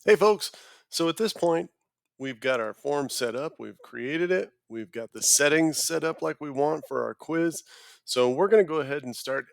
Hey folks, so at this point, we've got our form set up, we've created it, we've got the settings set up like we want for our quiz. So we're going to go ahead and start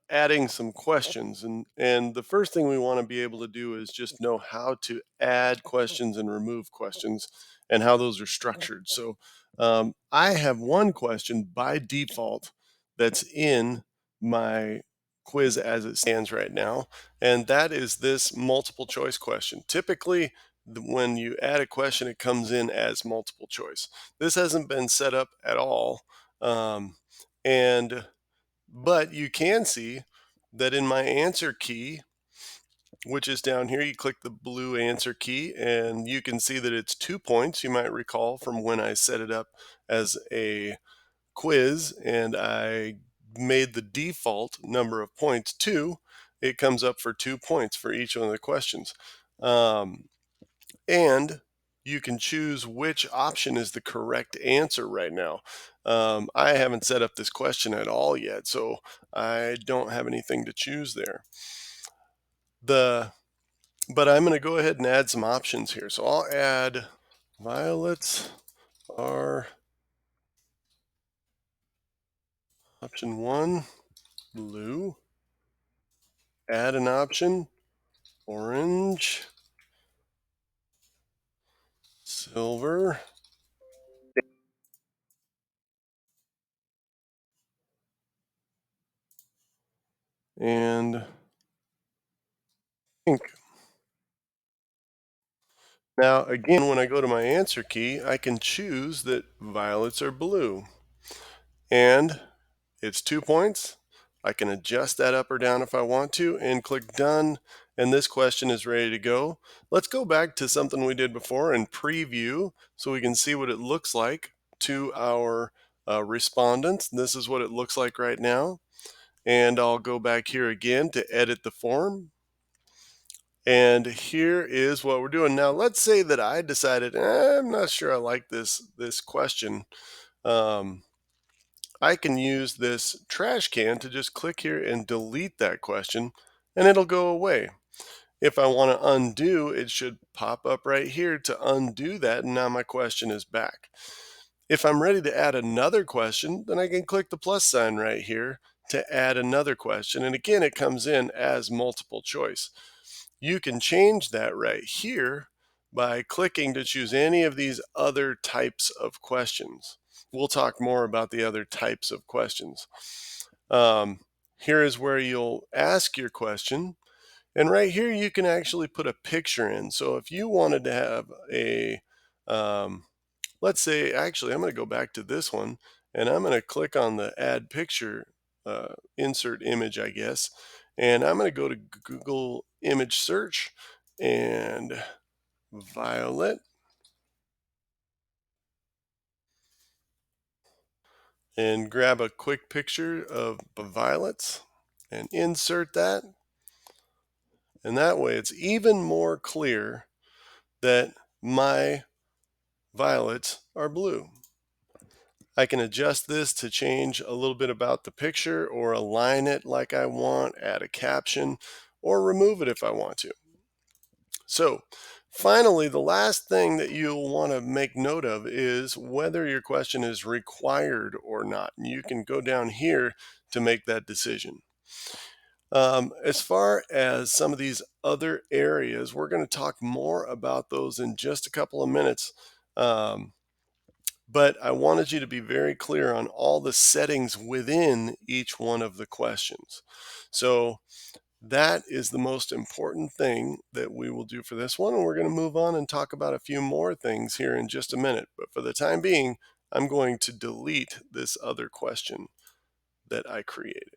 adding some questions. And the first thing we want to be able to do is just know how to add questions and remove questions and how those are structured. So I have one question by default that's in my quiz as it stands right now, and that is this multiple choice question. Typically, when you add a question, it comes in as multiple choice. This hasn't been set up at all, um, and but you can see that in my answer key, which is down here, you click the blue answer key, and you can see that it's 2 points. You might recall from when I set it up as a quiz and I made the default number of points 2, it comes up for 2 points for each one of the questions. Um, and you can choose which option is the correct answer right now. I haven't set up this question at all yet, so I don't have anything to choose there. But I'm going to go ahead and add some options here. So I'll add violets are option 1, blue. Add an option, orange, silver, and pink. Now, again, when I go to my answer key, I can choose that violets are blue. And it's 2 points. I can adjust that up or down if I want to and click done. And this question is ready to go. Let's go back to something we did before and preview so we can see what it looks like to our respondents. This is what it looks like right now. And I'll go back here again to edit the form. And here is what we're doing. Now, let's say that I decided, I'm not sure I like this question. Um, I can use this trash can to just click here and delete that question, and it'll go away. If I want to undo, it should pop up right here to undo that, and now my question is back. If I'm ready to add another question, then I can click the plus sign right here to add another question. And again, it comes in as multiple choice. You can change that right here by clicking to choose any of these other types of questions. We'll talk more about the other types of questions. Um, Here is where you'll ask your question. And right here, you can actually put a picture in. So if you wanted to have um, let's say, actually, I'm going to go back to this one and I'm going to click on the add picture, insert image, I guess. And I'm going to go to Google image search and violet and grab a quick picture of the violets and insert that. And that way it's even more clear that my violets are blue. I can adjust this to change a little bit about the picture or align it like I want, add a caption, or remove it if I want to. So finally, the last thing that you'll want to make note of is whether your question is required or not. And you can go down here to make that decision. As far as some of these other areas, we're going to talk more about those in just a couple of minutes. Um, but I wanted you to be very clear on all the settings within each one of the questions. So that is the most important thing that we will do for this one. And we're going to move on and talk about a few more things here in just a minute. But for the time being, I'm going to delete this other question that I created.